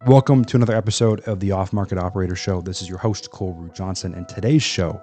Welcome to another episode of the Off Market Operator Show. This is your host, Ruud-Johnson, and today's show,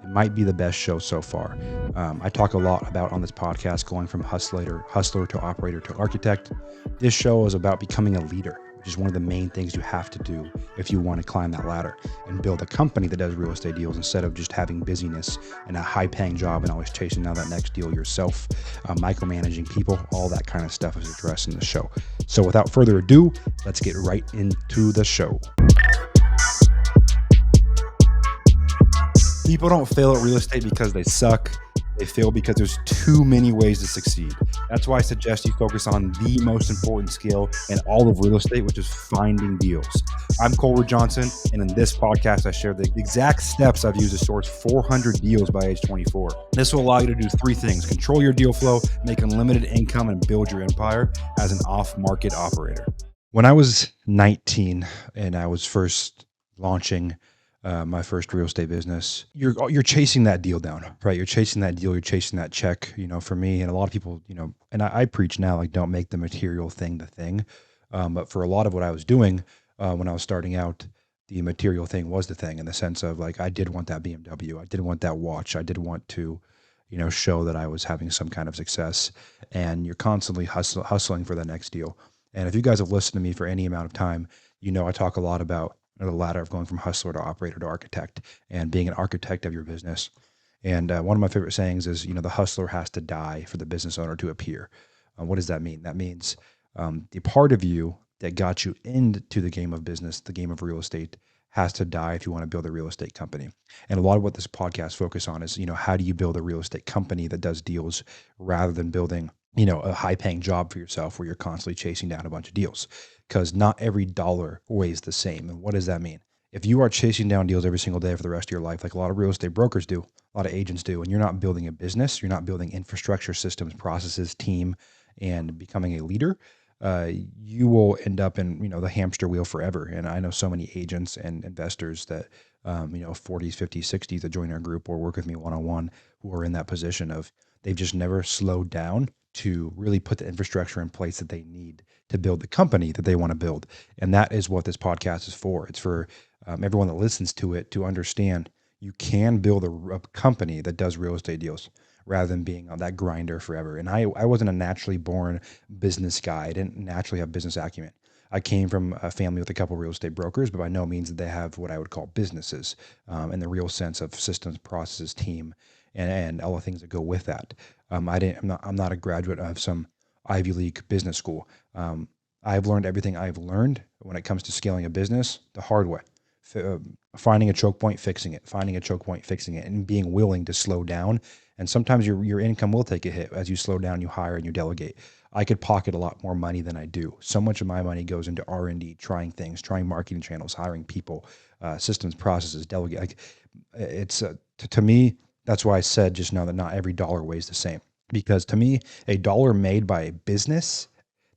it might be the best show so far. I talk a lot about on this podcast going from hustler to operator to architect. This show is about becoming a leader, which is one of the main things you have to do if you want to climb that ladder and build a company that does real estate deals instead of just having busyness and a high-paying job and always chasing down that next deal yourself, micromanaging people, all that kind of stuff is addressed in the show. So without further ado, let's get right into the show. People don't fail at real estate because they suck. They fail because there's too many ways to succeed. That's why I suggest you focus on the most important skill in all of real estate, which is finding deals. I'm Ruud-Johnson, and in this podcast, I share the exact steps I've used to source 400 deals by age 24. This will allow you to do three things: control your deal flow, make unlimited income, and build your empire as an off-market operator. When I was 19 and I was first launching my first real estate business, you're chasing that deal down, right? You're chasing that deal, you're chasing that check, for me and a lot of people, and I preach now, like, don't make the material thing the thing. But for a lot of what I was doing when I was starting out, the material thing was the thing, in the sense of, like, I did want that BMW. I did want that watch. I did want to, show that I was having some kind of success, and you're constantly hustling for the next deal. And if you guys have listened to me for any amount of time, I talk a lot about the ladder of going from hustler to operator to architect and being an architect of your business. And one of my favorite sayings is, the hustler has to die for the business owner to appear. What does that mean? That means the part of you that got you into the game of business, the game of real estate, has to die if you want to build a real estate company. And a lot of what this podcast focuses on is, how do you build a real estate company that does deals rather than building, a high paying job for yourself where you're constantly chasing down a bunch of deals, because not every dollar weighs the same. And what does that mean? If you are chasing down deals every single day for the rest of your life, like a lot of real estate brokers do, a lot of agents do, and you're not building a business, you're not building infrastructure, systems, processes, team, and becoming a leader, you will end up in, the hamster wheel forever. And I know so many agents and investors that, 40s, 50s, 60s that join our group or work with me one-on-one who are in that position of, they've just never slowed down to really put the infrastructure in place that they need to build the company that they want to build. And that is what this podcast is for. It's for everyone that listens to it to understand you can build a company that does real estate deals rather than being on that grinder forever. And I wasn't a naturally born business guy. I didn't naturally have business acumen. I came from a family with a couple of real estate brokers, but by no means did they have what I would call businesses in the real sense of systems, processes, team, and all the things that go with that. I'm not a graduate of some Ivy League business school. I've learned everything I've learned when it comes to scaling a business the hard way. Finding a choke point, fixing it, and being willing to slow down. And sometimes your income will take a hit as you slow down, you hire, and you delegate. I could pocket a lot more money than I do. So much of my money goes into R&D, trying things, trying marketing channels, hiring people, systems, processes, delegate. Like, it's to me, that's why I said just now that not every dollar weighs the same. Because to me, a dollar made by a business,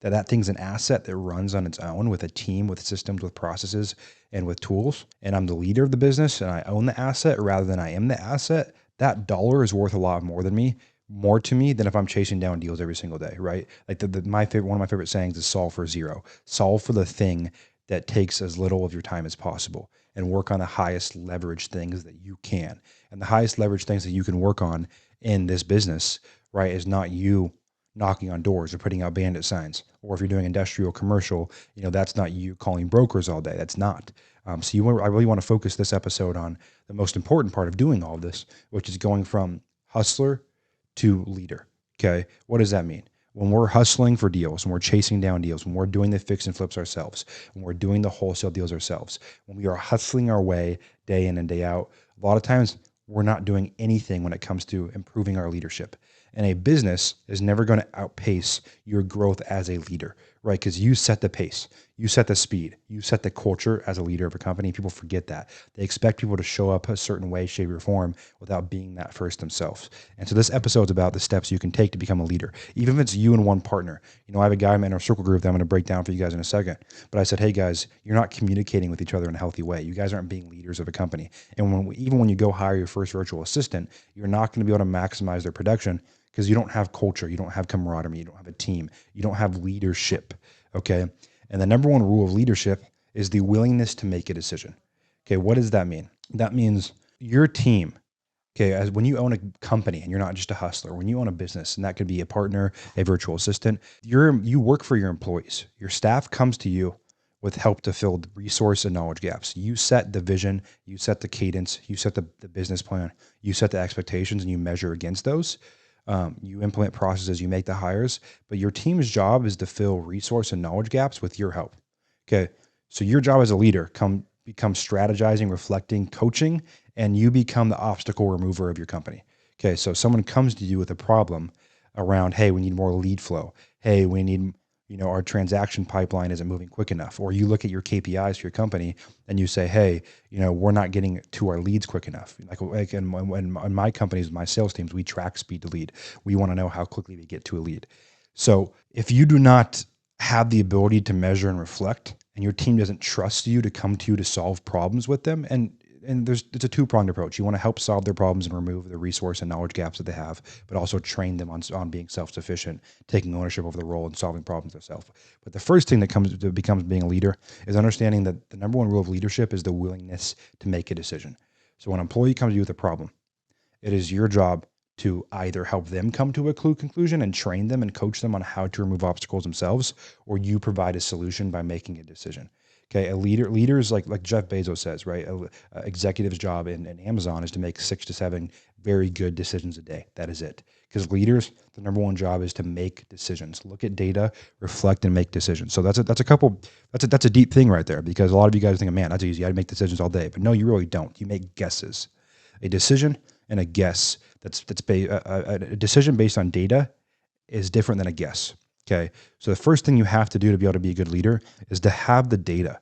that thing's an asset that runs on its own with a team, with systems, with processes, and with tools, and I'm the leader of the business and I own the asset rather than I am the asset, that dollar is worth a lot more to me than if I'm chasing down deals every single day, right? Like one of my favorite sayings is solve for zero. Solve for the thing that takes as little of your time as possible and work on the highest leverage things that you can. And the highest leverage things that you can work on in this business, right, is not you knocking on doors or putting out bandit signs. Or if you're doing industrial commercial, that's not you calling brokers all day. That's not. I really want to focus this episode on the most important part of doing all this, which is going from hustler to leader. Okay. What does that mean? When we're hustling for deals, when we're chasing down deals, when we're doing the fix and flips ourselves, when we're doing the wholesale deals ourselves, when we are hustling our way day in and day out, a lot of times we're not doing anything when it comes to improving our leadership. And a business is never going to outpace your growth as a leader, right? Because you set the pace, you set the speed, you set the culture as a leader of a company. People forget that. They expect people to show up a certain way, shape, or form without being that first themselves. And so this episode is about the steps you can take to become a leader, even if it's you and one partner. I have a guy in our circle group that I'm going to break down for you guys in a second. But I said, hey guys, you're not communicating with each other in a healthy way. You guys aren't being leaders of a company. And even when you go hire your first virtual assistant, you're not going to be able to maximize their production because you don't have culture, you don't have camaraderie, you don't have a team, you don't have leadership, okay? And the number one rule of leadership is the willingness to make a decision. Okay, what does that mean? That means your team. Okay, as when you own a company and you're not just a hustler, when you own a business, and that could be a partner, a virtual assistant, you work for your employees. Your staff comes to you with help to fill the resource and knowledge gaps. You set the vision, you set the cadence, you set the business plan, you set the expectations, and you measure against those. You implement processes, you make the hires, but your team's job is to fill resource and knowledge gaps with your help. Okay, so your job as a leader becomes strategizing, reflecting, coaching, and you become the obstacle remover of your company. Okay, so someone comes to you with a problem around, hey, we need more lead flow. Hey, we need, our transaction pipeline isn't moving quick enough. Or you look at your KPIs for your company and you say, hey, we're not getting to our leads quick enough. Like in my companies, my sales teams, we track speed to lead. We want to know how quickly we get to a lead. So if you do not have the ability to measure and reflect, and your team doesn't trust you to come to you to solve problems with them, and it's a two-pronged approach. You want to help solve their problems and remove the resource and knowledge gaps that they have, but also train them on being self-sufficient, taking ownership over the role and solving problems themselves. But the first thing that becomes being a leader is understanding that the number one rule of leadership is the willingness to make a decision. So when an employee comes to you with a problem, it is your job to either help them come to a conclusion and train them and coach them on how to remove obstacles themselves, or you provide a solution by making a decision. Okay, leaders like Jeff Bezos says, right? A executive's job in Amazon is to make 6 to 7 very good decisions a day. That is it. Because leaders, the number one job is to make decisions. Look at data, reflect, and make decisions. So that's a deep thing right there, because a lot of you guys think, man, that's easy. I make decisions all day, but no, you really don't. You make guesses. A decision and a guess a decision based on data is different than a guess. Okay. So the first thing you have to do to be able to be a good leader is to have the data.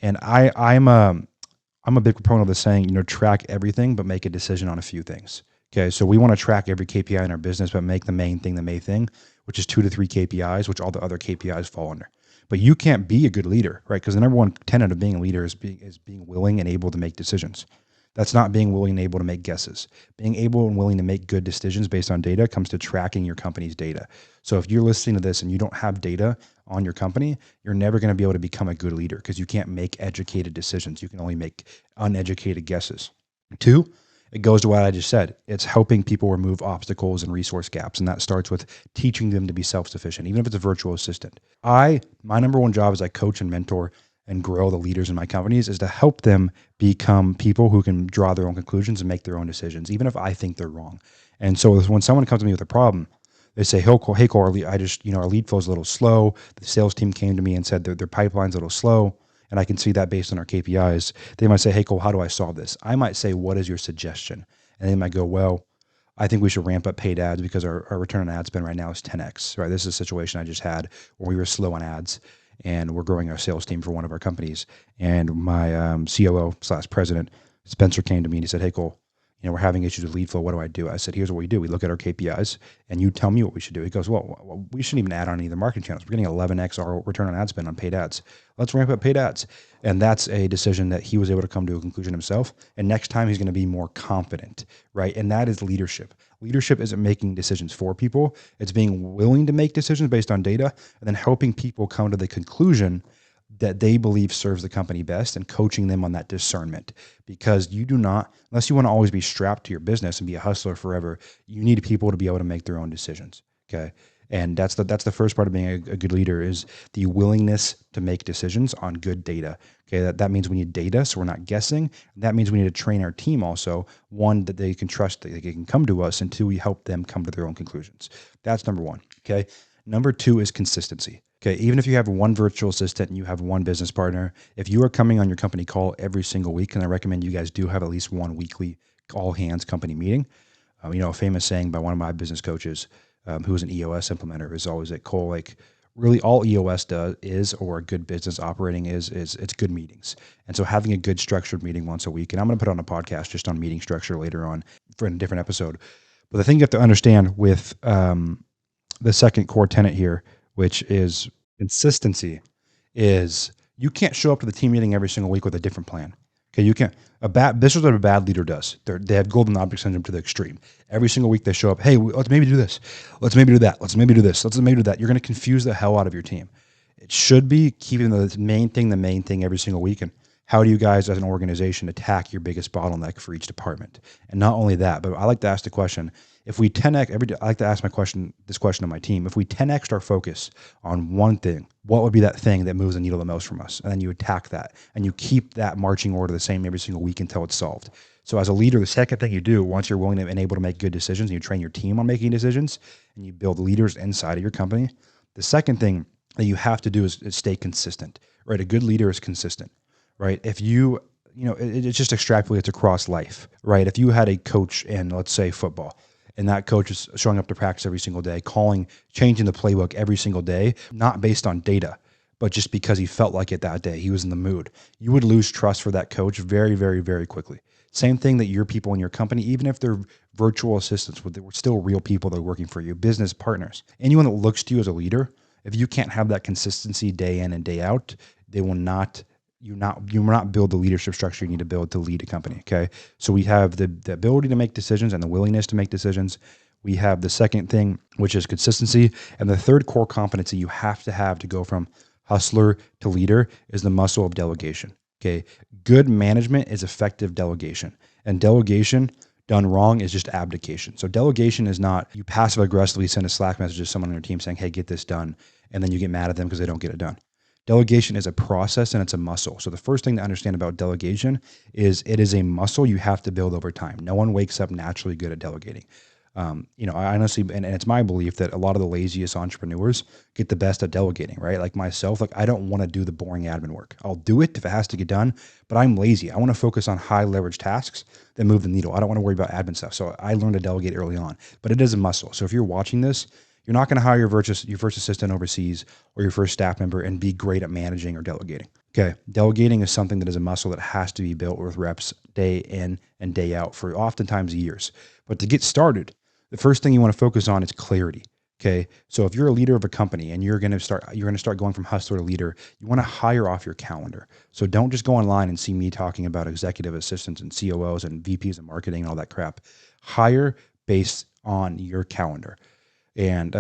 And I'm a big proponent of the saying, track everything, but make a decision on a few things. Okay. So we want to track every KPI in our business, but make the main thing, which is 2 to 3 KPIs, which all the other KPIs fall under. But you can't be a good leader, right? Because the number one tenet of being a leader is being willing and able to make decisions. That's not being willing and able to make guesses. Being able and willing to make good decisions based on data comes to tracking your company's data. So if you're listening to this and you don't have data on your company, you're never going to be able to become a good leader, because you can't make educated decisions. You can only make uneducated guesses. 2, it goes to what I just said. It's helping people remove obstacles and resource gaps. And that starts with teaching them to be self-sufficient, even if it's a virtual assistant. My number one job as I coach and mentor and grow the leaders in my companies is to help them become people who can draw their own conclusions and make their own decisions, even if I think they're wrong. And so when someone comes to me with a problem, they say, hey, Cole, our lead flow is a little slow. The sales team came to me and said their pipeline's a little slow, and I can see that based on our KPIs. They might say, hey, Cole, how do I solve this? I might say, what is your suggestion? And they might go, well, I think we should ramp up paid ads because our return on ad spend right now is 10x, right? This is a situation I just had where we were slow on ads, and we're growing our sales team for one of our companies. And my COO/president, Spencer, came to me and he said, hey, Cole, we're having issues with lead flow. What do I do? I said, here's what we do. We look at our KPIs and you tell me what we should do. He goes, well, we shouldn't even add on any of the marketing channels. We're getting 11x our return on ad spend on paid ads. Let's ramp up paid ads. And that's a decision that he was able to come to a conclusion himself. And next time he's going to be more confident, right? And that is leadership. Leadership isn't making decisions for people. It's being willing to make decisions based on data and then helping people come to the conclusion that they believe serves the company best and coaching them on that discernment. Because you do not, unless you want to always be strapped to your business and be a hustler forever, you need people to be able to make their own decisions. Okay. And that's the first part of being a good leader, is the willingness to make decisions on good data. Okay. That means we need data, so we're not guessing. That means we need to train our team also, one, that they can trust that they can come to us, and 2, we help them come to their own conclusions. That's number 1. Okay. Number 2 is consistency. Okay, even if you have one virtual assistant and you have one business partner, if you are coming on your company call every single week, and I recommend you guys do have at least one weekly all hands company meeting. A famous saying by one of my business coaches, who is an EOS implementer, is always that, Cole, like, really all EOS or a good business operating is it's good meetings. And so having a good structured meeting once a week, and I'm going to put on a podcast just on meeting structure later on for a different episode. But the thing you have to understand with the second core tenet here, which is consistency, is you can't show up to the team meeting every single week with a different plan. Okay, you can't. This is what a bad leader does. They have golden object syndrome to the extreme. Every single week they show up. Hey, let's maybe do this. Let's maybe do that. Let's maybe do this. Let's maybe do that. You're going to confuse the hell out of your team. It should be keeping the main thing every single week. And how do you guys as an organization attack your biggest bottleneck for each department? And not only that, but I like to ask the question, if we 10x I like to ask this question to my team. If we 10x our focus on one thing, what would be that thing that moves the needle the most from us? And then you attack that and you keep that marching order the same every single week until it's solved. So as a leader, the second thing you do once you're willing and able to make good decisions and you train your team on making decisions and you build leaders inside of your company, the second thing that you have to do is stay consistent, right? A good leader is consistent, right? If it just extrapolates across life, right? If you had a coach in, let's say, football, and that coach is showing up to practice every single day, changing the playbook every single day, not based on data, but just because he felt like it that day, he was in the mood, you would lose trust for that coach very, very, very quickly. Same thing that your people in your company, even if they're virtual assistants, they're still real people that are working for you, business partners. Anyone that looks to you as a leader, if you can't have that consistency day in and day out, they will not you will not build the leadership structure you need to build to lead a company. Okay. So we have the ability to make decisions and the willingness to make decisions. We have the second thing, which is consistency. And the third core competency you have to go from hustler to leader is the muscle of delegation. Okay. Good management is effective delegation, and delegation done wrong is just abdication. So delegation is not you passive aggressively send a Slack message to someone on your team saying, hey, get this done. And then you get mad at them because they don't get it done. Delegation is a process and it's a muscle. So the first thing to understand about delegation is it is a muscle you have to build over time. No one wakes up naturally good at delegating. I honestly, and it's my belief that a lot of the laziest entrepreneurs get the best at delegating, right? Like myself, like I don't want to do the boring admin work. I'll do it if it has to get done, but I'm lazy. I want to focus on high leverage tasks that move the needle. I don't want to worry about admin stuff. So I learned to delegate early on, but it is a muscle. So if you're watching this, you're not going to hire your first assistant overseas or your first staff member and be great at managing or delegating. Okay. Delegating is something that is a muscle that has to be built with reps day in and day out for oftentimes years. But to get started, the first thing you want to focus on is clarity. Okay. So if you're a leader of a company and you're going to start going from hustler to leader, you want to hire off your calendar. So don't just go online and see me talking about executive assistants and COOs and VPs of marketing and all that crap. Hire based on your calendar. And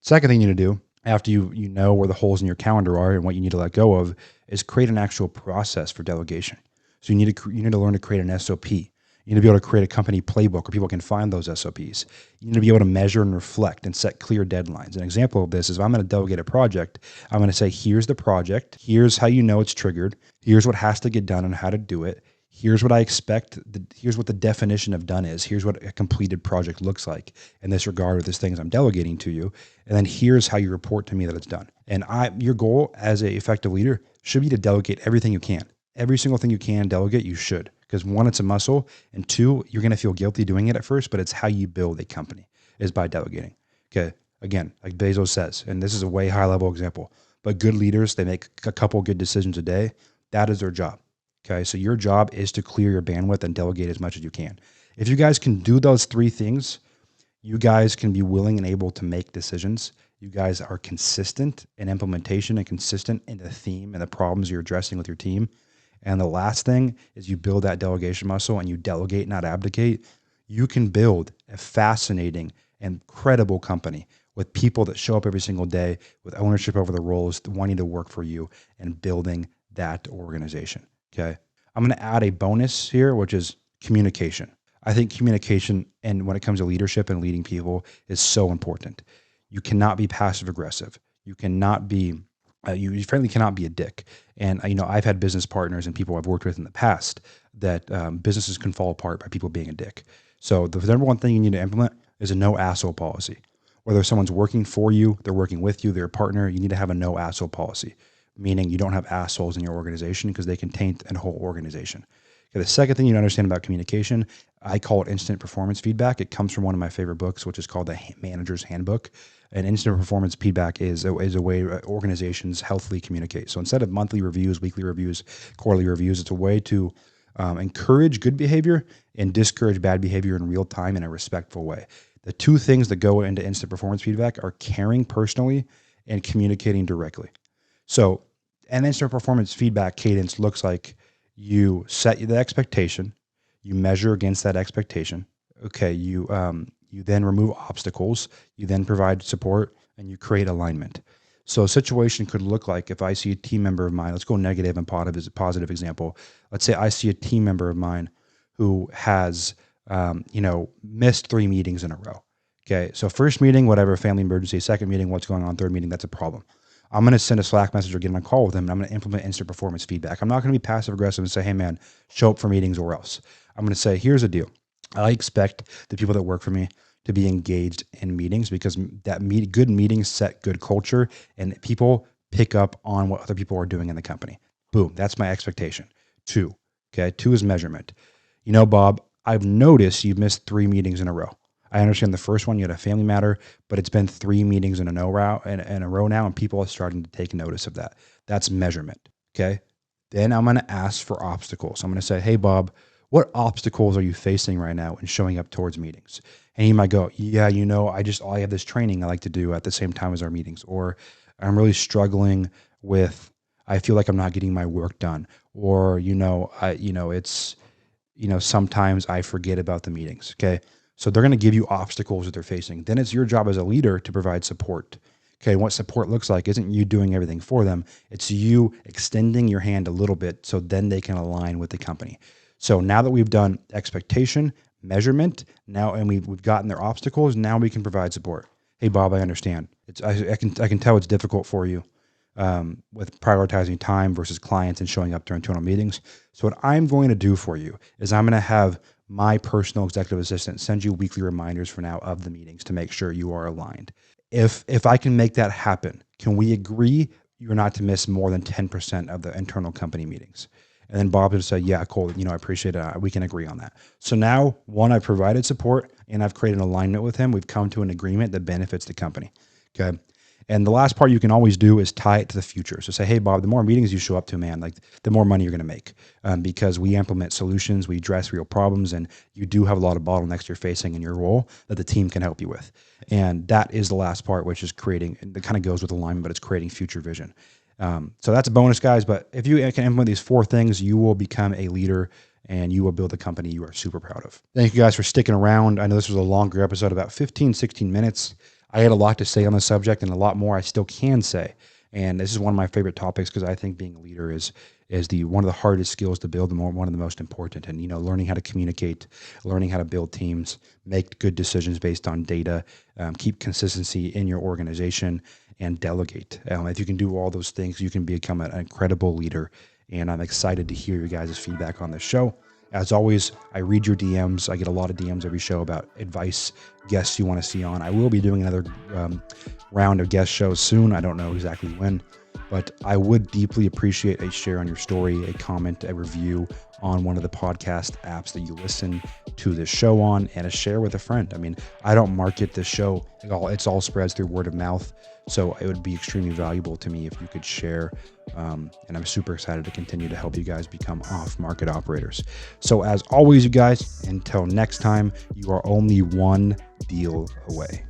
second thing you need to do after you know where the holes in your calendar are and what you need to let go of is create an actual process for delegation. So you need to learn to create an SOP. You need to be able to create a company playbook where people can find those SOPs. You need to be able to measure and reflect and set clear deadlines. An example of this is if I'm going to delegate a project, I'm going to say, here's the project. Here's how you know it's triggered. Here's what has to get done and how to do it. Here's what I expect. Here's what the definition of done is. Here's what a completed project looks like in this regard with these things I'm delegating to you. And then here's how you report to me that it's done. And your goal as an effective leader should be to delegate everything you can. Every single thing you can delegate, you should. Because one, it's a muscle. And two, you're going to feel guilty doing it at first, but it's how you build a company is by delegating. Okay. Again, like Bezos says, and this is a way high level example, but good leaders, they make a couple good decisions a day. That is their job. Okay. So your job is to clear your bandwidth and delegate as much as you can. If you guys can do those three things, you guys can be willing and able to make decisions. You guys are consistent in implementation and consistent in the theme and the problems you're addressing with your team. And the last thing is you build that delegation muscle and you delegate, not abdicate. You can build a fascinating, incredible company with people that show up every single day with ownership over the roles, wanting to work for you and building that organization. Okay. I'm going to add a bonus here, which is communication. I think communication, and when it comes to leadership and leading people, is so important. You cannot be passive aggressive. You cannot be you frankly cannot be a dick. And, I've had business partners and people I've worked with in the past that businesses can fall apart by people being a dick. So the number one thing you need to implement is a no asshole policy. Whether someone's working for you, they're working with you, they're a partner, you need to have a no asshole policy, meaning you don't have assholes in your organization because they can taint a whole organization. Okay, the second thing you need to understand about communication, I call it instant performance feedback. It comes from one of my favorite books, which is called The Manager's Handbook. And instant performance feedback is a way organizations healthily communicate. So instead of monthly reviews, weekly reviews, quarterly reviews, it's a way to encourage good behavior and discourage bad behavior in real time in a respectful way. The two things that go into instant performance feedback are caring personally and communicating directly. So an instant performance feedback cadence looks like you set the expectation, you measure against that expectation. Okay, you then remove obstacles, you then provide support, and you create alignment. So a situation could look like if I see a team member of mine, let's go negative and positive example. Let's say I see a team member of mine who has, missed 3 meetings in a row. Okay. So first meeting, whatever, family emergency. Second meeting, what's going on? Third meeting, that's a problem. I'm going to send a Slack message or get on a call with them, and I'm going to implement instant performance feedback. I'm not going to be passive aggressive and say, hey man, show up for meetings or else. I'm going to say, here's the deal. I expect the people that work for me to be engaged in meetings because good meetings set good culture and people pick up on what other people are doing in the company. Boom. That's my expectation. 2. Okay. 2 is measurement. Bob, I've noticed you've missed 3 meetings in a row. I understand the first one, you had a family matter, but it's been 3 meetings in a row now, and people are starting to take notice of that. That's measurement. Okay. Then I'm going to ask for obstacles. I'm going to say, hey, Bob, what obstacles are you facing right now in showing up towards meetings? And he might go, yeah, I have this training I like to do at the same time as our meetings, or I'm really struggling with, I feel like I'm not getting my work done, or, sometimes I forget about the meetings. Okay. So they're going to give you obstacles that they're facing. Then it's your job as a leader to provide support. Okay. And what support looks like isn't you doing everything for them. It's you extending your hand a little bit so then they can align with the company. So now that we've done expectation, measurement, and we've gotten their obstacles, now we can provide support. Hey, Bob, I understand. I can tell it's difficult for you with prioritizing time versus clients and showing up to internal meetings. So what I'm going to do for you is I'm going to have my personal executive assistant send you weekly reminders for now of the meetings to make sure you are aligned. If I can make that happen, can we agree you're not to miss more than 10% of the internal company meetings? And then Bob would say, yeah, cool. I appreciate it. We can agree on that. So now, one, I've provided support and I've created an alignment with him. We've come to an agreement that benefits the company. Okay. And the last part you can always do is tie it to the future. So say, hey, Bob, the more meetings you show up to, man, like the more money you're going to make because we implement solutions, we address real problems, and you do have a lot of bottlenecks you're facing in your role that the team can help you with. And that is the last part, which is creating, it kind of goes with alignment, but it's creating future vision. So that's a bonus, guys. But if you can implement these 4 things, you will become a leader and you will build a company you are super proud of. Thank you guys for sticking around. I know this was a longer episode, about 15, 16 minutes. I had a lot to say on the subject and a lot more I still can say. And this is one of my favorite topics because I think being a leader is one of the hardest skills to build, one of the most important. And, learning how to communicate, learning how to build teams, make good decisions based on data, keep consistency in your organization, and delegate. If you can do all those things, you can become an incredible leader. And I'm excited to hear your guys' feedback on this show. As always, I read your DMs. I get a lot of DMs every show about advice, guests you want to see on. I will be doing another round of guest shows soon. I don't know exactly when, but I would deeply appreciate a share on your story, a comment, a review on one of the podcast apps that you listen to this show on, and a share with a friend. I mean, I don't market this show. It's all spreads through word of mouth. So it would be extremely valuable to me if you could share. And I'm super excited to continue to help you guys become off-market operators. So as always, you guys, until next time, you are only one deal away.